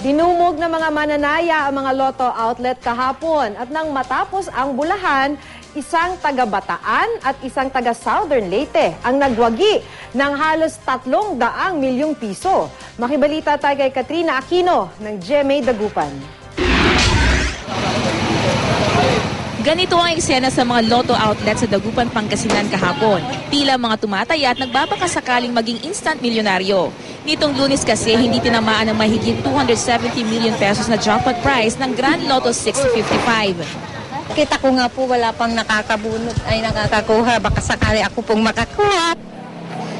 Dinumog ng mga mananaya ang mga Lotto outlet kahapon at nang matapos ang bulahan, isang taga Bataan at isang taga Southern Leyte ang nagwagi ng halos 300 milyong piso. Makibalita tayo kay Katrina Aquino ng GMA Dagupan. Ganito ang eksena sa mga Lotto outlet sa Dagupan, Pangasinan kahapon. Tila mga tumataya at nagbabakasakaling maging instant milyonaryo. Nitong Lunes kasi hindi tinamaan ng mahigit 270 million pesos na jackpot prize ng Grand Lotto 655. Kita ko nga po wala pang nakakabunot ay nakakakuha. Baka sakali ako pong makakuha.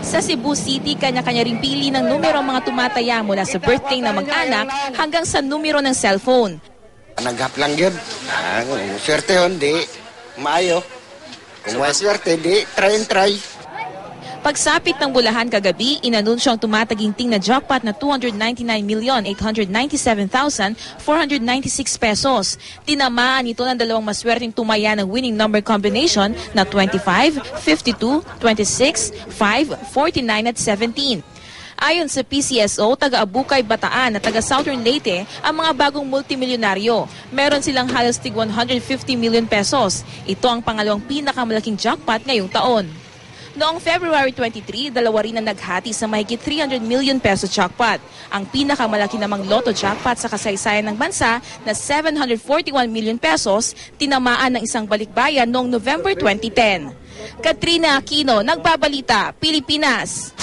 Sa Cebu City, kanya-kanya ring pili ng numero ang mga tumataya mula sa birthday ng mag-anak hanggang sa numero ng cellphone. Naghap lang yun. Swerte yun, di maayo. Kung may swerte, di try and try. Pagsapit ng bulahan kagabi, inanunsyo ang tumataginting na jackpot na 299,897,496 pesos. Tinamaan ito ng dalawang maswerteng tumaya ng winning number combination na 25, 52, 26, 5, 49 at 17. Ayon sa PCSO, taga-Abukay, Bataan at taga-Southern Leyte ang mga bagong multimilyonaryo. Meron silang halos tig 150 million pesos. Ito ang pangalawang pinakamalaking jackpot ngayong taon. Noong February 23, dalawa rin ang naghati sa mahigit 300 million peso jackpot. Ang pinakamalaki namang Lotto jackpot sa kasaysayan ng bansa na 741 million pesos, tinamaan ng isang balikbayan noong November 2010. Katrina Aquino, Nagbabalita, Pilipinas.